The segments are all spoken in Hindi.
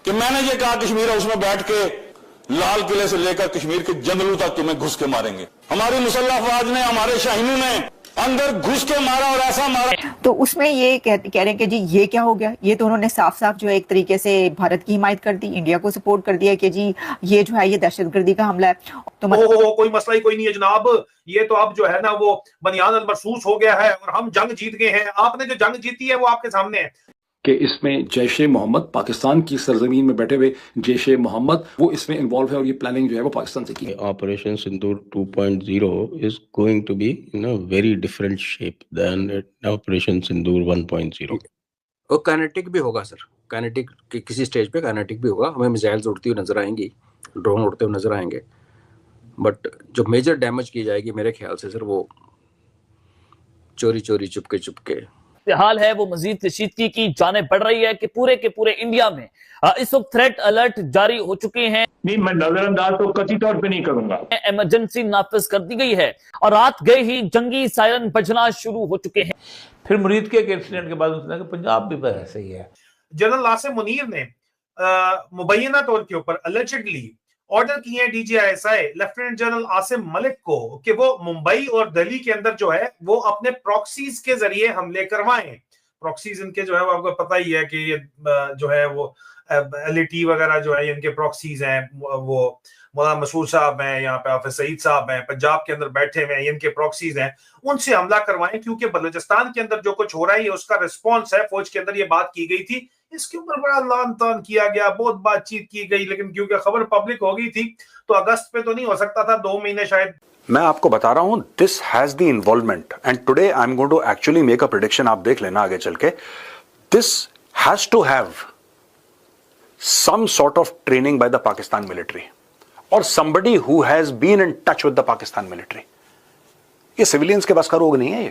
कि मैंने ये कहा कश्मीर हाउस में बैठ के लाल किले से लेकर कश्मीर के जंगलों तक तुम्हें घुस के मारेंगे। हमारी मुसल्लह अफवाज ने, हमारे शाहीनों ने अंदर घुस के मारा और ऐसा मारा। तो उसमें ये कह रहे हैं कि जी ये क्या हो गया, ये तो उन्होंने साफ साफ जो है एक तरीके से भारत की हिमायत कर दी, इंडिया को सपोर्ट कर दिया कि जी ये जो है ये दहशतगर्दी का हमला है। तो मतलब कोई मसला ही कोई नहीं है जनाब, ये तो अब जो है ना वो बनियान अल मरसूस हो गया है और हम जंग जीत गए हैं। आपने जो जंग जीती है वो आपके सामने है कि इसमें जैश-ए मोहम्मद, पाकिस्तान की सरजमीन में बैठे हुए जैश-ए मोहम्मद, वो इसमें इन्वॉल्व है और ये प्लानिंग जो है वो पाकिस्तान से की है। Operation Sindoor 2.0 is going to be in a very different shape than operation Sindoor 1.0। और काइनेटिक भी होगा सर, काइनेटिक किसी स्टेज पे काइनेटिक भी होगा। हमें मिसाइल्स उड़ती हुई नजर आएंगी, ड्रोन उड़ते हुए नजर आएंगे, बट जो मेजर डैमेज की जाएगी मेरे ख्याल से सर वो चोरी चोरी चुपके चुपके। हाल है वो मजीद कशीदगी की जाने बढ़ रही है कि पूरे के पूरे इंडिया में इस वक्त थ्रेट अलर्ट जारी हो चुके हैं। नहीं, मैं नजरअंदाज तो कतई तौर पे नहीं करूंगा। इमरजेंसी नाफिज कर दी गई है और रात गए ही जंगी सायरन बजना शुरू हो चुके हैं। फिर मुरीद के इंसिडेंट के बाद उसने कहा पंजाब भी बस ऐसे ही है। जनरल आसिम मुनीर ने मुबैना तौर के ऊपर अलेजिडली ऑर्डर किए हैं DG ISI lieutenant general Asim Malik को कि वो मुंबई और दिल्ली के अंदर जो है वो अपने प्रॉक्सीज के जरिए हमले करवाएं। प्रॉक्सीज इनके जो है वो आपको पता ही है कि ये जो है वो एलईटी वगैरह जो है इनके प्रॉक्सीज हैं। वो मौलाना मसूद साहब हैं, यहाँ पे हाफिज सईद साहब हैं, पंजाब के अंदर बैठे हुए हैं, इनके प्रॉक्सीज हैं। उनसे हमला करवाएं क्योंकि बलूचिस्तान के अंदर जो कुछ हो रहा है उसका रिस्पॉन्स है। फौज के अंदर ये बात की गई थी, इसके ऊपर बड़ा लान तान किया गया, बहुत बातचीत की गई, लेकिन क्योंकि खबर पब्लिक हो गई थी तो अगस्त पे तो नहीं हो सकता था, 2 महीने शायद। मैं आपको बता रहा हूं this has the involvement and today I am going to actually make a prediction. आप देख लेना आगे चल के, this has to have some sort of training by the Pakistan military और somebody who has been in touch with the Pakistan military। ये सिविलियंस के बस का रोग नहीं है ये।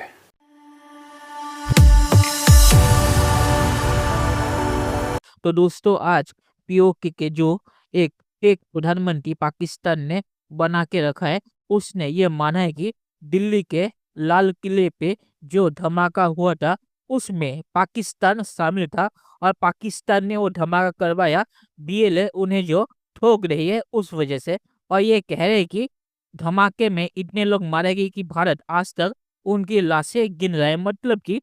तो दोस्तों आज पीओके के जो एक प्रधानमंत्री पाकिस्तान ने बना के रखा है, उसने ये माना है कि दिल्ली के लाल किले पे जो धमाका हुआ था उसमें पाकिस्तान शामिल था और पाकिस्तान ने वो धमाका करवाया। बीएलए उन्हें जो ठोक रही है उस वजह से, और ये कह रहे हैं कि धमाके में इतने लोग मारे गए कि भारत आज तक उनकी लाशें गिन रहा है। मतलब कि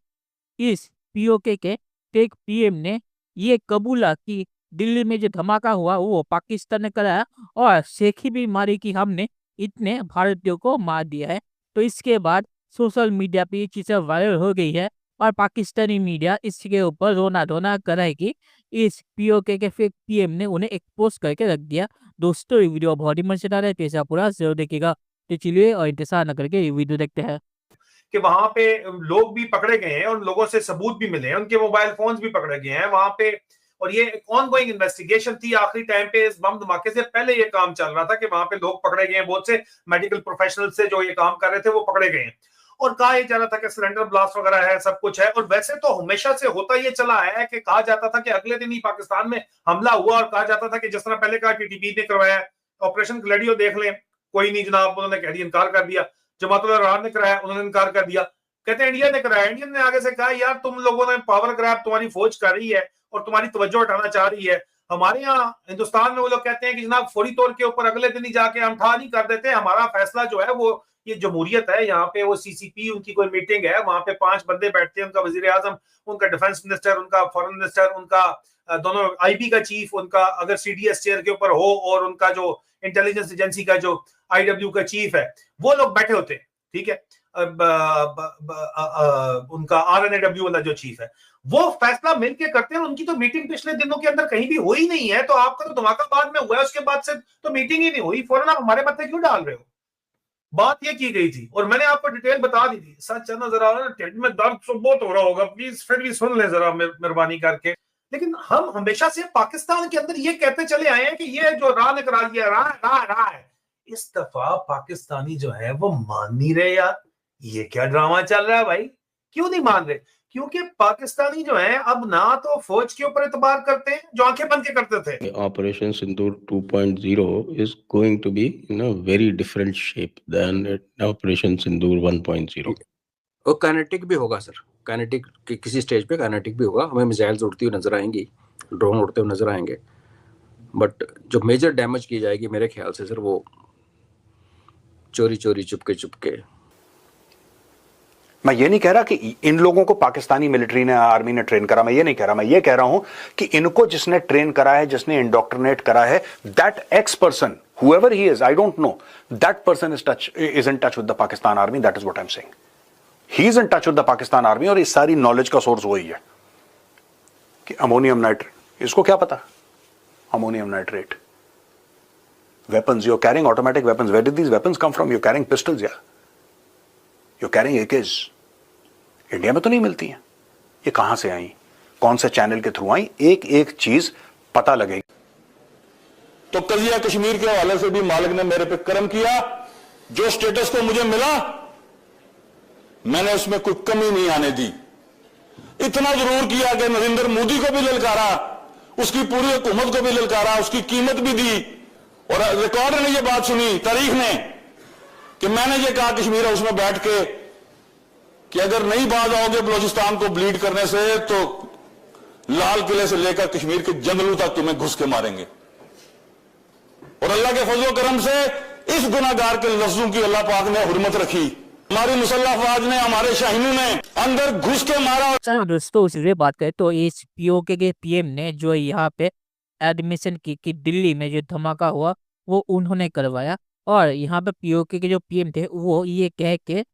इस पीओके के टेक पीएम ने ये कबूला कि दिल्ली में जो धमाका हुआ वो पाकिस्तान ने कराया और शेखी भी मारी कि हमने इतने भारतीयों को मार दिया है। तो इसके बाद सोशल मीडिया पे ये चीजें वायरल हो गई है और पाकिस्तानी मीडिया इसके ऊपर रोना धोना कर है कि इस पीओके के फेक पीएम ने उन्हें एक्सपोज करके रख दिया। दोस्तों ये वीडियो बहुत ही मजेदार है, तो पूरा जरूर देखिएगा। तो चलिए और इंतजार न करके ये वीडियो देखते हैं कि वहां पे लोग भी पकड़े गए हैं, उन लोगों से सबूत भी मिले हैं, उनके मोबाइल फोन्स भी पकड़े गए हैं वहां पे। और ये एक ऑनगोइंग इन्वेस्टिगेशन थी। आखिरी टाइम पे इस बम धमाके से पहले ये काम चल रहा था कि वहां पे लोग पकड़े गए हैं, बहुत से मेडिकल प्रोफेशनल से जो ये काम कर रहे थे वो पकड़े गए हैं। और कहा यह जा रहा था कि सिलेंडर ब्लास्ट वगैरह है, सब कुछ है। और वैसे तो हमेशा से होता ये चला है कि कहा जाता था कि अगले दिन ही पाकिस्तान में हमला हुआ और कहा जाता था कि जिस तरह पहले कहा टीटीपी ने करवाया, ऑपरेशन ग्लैडियो देख लें, कोई नहीं जनाब, उन्होंने कह दिया, इनकार कर दिया। जमातुल रहमान ने कराया, उन्होंने इनकार कर दिया। कहते हैं इंडिया ने कराया, इंडियन ने आगे से कहा यार तुम लोगों ने पावर ग्रैब तुम्हारी फौज कर रही है और तुम्हारी तवज्जो हटाना चाह रही है। हमारे यहाँ हिंदुस्तान में वो लोग कहते हैं कि जनाब फौरी तौर के ऊपर अगले दिन ही जाके हम ठा नहीं कर देते, हमारा फैसला जो है वो ये जमहूरियत है। यहाँ पे वो सीसीपी उनकी कोई मीटिंग है, वहां पे 5 बंदे बैठते हैं, उनका वजीर आजम, उनका डिफेंस मिनिस्टर, उनका फॉरेन मिनिस्टर, उनका दोनों आईबी का चीफ, उनका अगर सीडीएस चेयर के ऊपर हो, और उनका जो इंटेलिजेंस एजेंसी का जो आईडब्ल्यू का चीफ है, वो लोग बैठे होते हैं। ठीक है, उनका आरएनएडब्ल्यू वाला जो चीफ है वो फैसला मिलके करते हैं। उनकी तो मीटिंग पिछले दिनों के अंदर कहीं भी हुई नहीं है। तो आपका तो धमाका बाद में हुआ है, उसके बाद से तो मीटिंग ही नहीं हुई। फौरन आप हमारे पत्ते क्यों डाल रहे हो? बात ये की गई थी और मैंने आपको डिटेल बता दी थी। सच है ना, जरा टेट में दर्द तो बहुत हो रहा होगा, प्लीज फिर भी सुन ले जरा मेहरबानी करके। लेकिन हम हमेशा से पाकिस्तान के अंदर ये कहते चले आए हैं कि ये जो राह ने करा दिया, राह है। इस दफा पाकिस्तानी जो है वो मान नहीं रहे यार। ये क्या ड्रामा चल रहा है भाई? क्यों नहीं मान रहे? क्योंकि पाकिस्तानी जो है अब ना तो फौज के ऊपर एतबार करते हैं जो आंखें बंद के करते थे। Operation Sindoor 2.0 is going to be in a very different shape than operation Sindoor 1.0। और काइनेटिक भी होगा सर, काइनेटिक किसी स्टेज पे काइनेटिक भी होगा। हमें मिसाइल्स उड़ती हुई नजर आएंगी, ड्रोन उड़ते हुए नजर आएंगे, बट जो मेजर डैमेज की जाएगी मेरे ख्याल से सर वो चोरी चोरी चुपके चुपके। मैं ये नहीं कह रहा कि इन लोगों को पाकिस्तानी मिलिट्री ने आर्मी ने ट्रेन करा, मैं ये नहीं कह रहा, मैं ये कह रहा हूं कि इनको जिसने ट्रेन करा है, जिसने इंडोक्ट्रिनेट करा है, that x person whoever he is, I don't know, that person is in touch with the Pakistan army. That is what I'm saying. He is in touch with the Pakistan army और इस सारी नॉलेज का सोर्स वही है कि अमोनियम नाइट्रेट, इसको क्या पता ammonium nitrate, weapons, you're carrying automatic weapons. Where did these weapons come from? You're carrying pistols, yeah. You're carrying AKs. India में तो नहीं मिलती हैं, ये कहां से आई, कौन से चैनल के थ्रू आई, एक एक चीज पता लगेगी। तो कजिया कश्मीर के हवाले से भी मालिक ने मेरे पे कर्म किया, जो स्टेटस को मुझे मिला मैंने उसमें कोई कमी नहीं आने दी। इतना जरूर किया कि नरेंद्र मोदी को भी ललकारा, उसकी पूरी हुकूमत को भी ललकारा, उसकी कीमत भी दी, और रिकॉर्ड ने ये बात सुनी, तारीख ने, कि मैंने ये कहा कश्मीर हाउस में बैठ के कि अगर नहीं बाज आओगे बलूचिस्तान को ब्लीड करने से तो लाल किले से लेकर कश्मीर के जंगलों तक तुम्हें घुस के मारेंगे। और अल्लाह के फजलो करम से इस गुनाहगार के लफ्जों की अल्लाह पाक ने हुर्मत रखी। हमारी मुसल्लह अफवाज ने, हमारे शाहीनों ने अंदर घुस के मारा। चलो दोस्तों, उससे बात करें तो इस पीओके के पीएम ने जो यहाँ पे एडमिशन की कि दिल्ली में जो धमाका हुआ वो उन्होंने करवाया, और यहाँ पे पीओके के जो पीएम थे वो ये कह के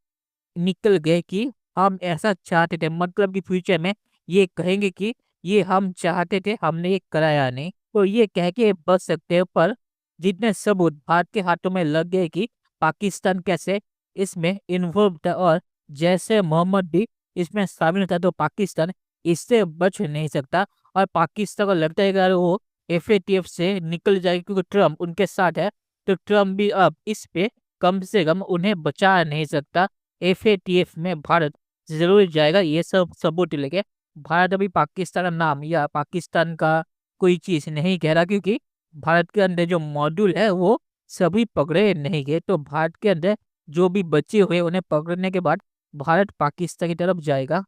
निकल गए कि हम ऐसा चाहते थे, मतलब कि फ्यूचर में ये कहेंगे कि ये हम चाहते थे, हमने ये कराया नहीं, तो ये कह के बच सकते हैं। पर जितने सबूत भारत के हाथों में लग गए कि पाकिस्तान कैसे इसमें इन्वॉल्व था और जैसे मोहम्मद भी इसमें शामिल था, तो पाकिस्तान इससे बच नहीं सकता। और पाकिस्तान को लगता है कि अगर वो FATF से निकल जाएगी क्योंकि ट्रम्प उनके साथ है, तो ट्रम्प भी अब इस पे कम से कम उन्हें बचा नहीं सकता। FATF में भारत जरूर जाएगा, ये सब सबूत लेके। भारत अभी पाकिस्तान का नाम या पाकिस्तान का कोई चीज़ नहीं कह रहा, क्योंकि भारत के अंदर जो मॉड्यूल है वो सभी पकड़े नहीं गए, तो भारत के अंदर जो भी बचे हुए उन्हें पकड़ने के बाद भारत पाकिस्तान की तरफ जाएगा।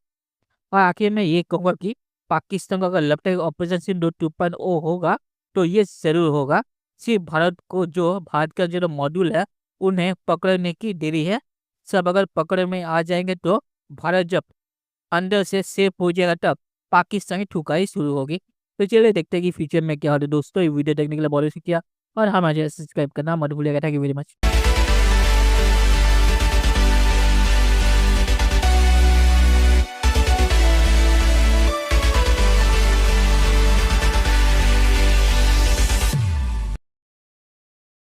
और आखिर में ये कहूँगा कि पाकिस्तान को अगर लगता है ऑपरेशन सिंदूर 2.0 होगा तो ये जरूर होगा, सिर्फ भारत को जो भारत का जो मॉड्यूल है उन्हें पकड़ने की देरी है। सब अगर पकड़ में आ जाएंगे तो भारत जब अंदर से सेफ हो जाएगा तब पाकिस्तान की ठुकाई शुरू होगी। तो चलिए देखते हैं कि फ्यूचर में क्या होता है। दोस्तों ये वीडियो देखने के लिए बहुत शुक्रिया, और हमारे सब्सक्राइब करना मत भूलिएगा। Thank you very much.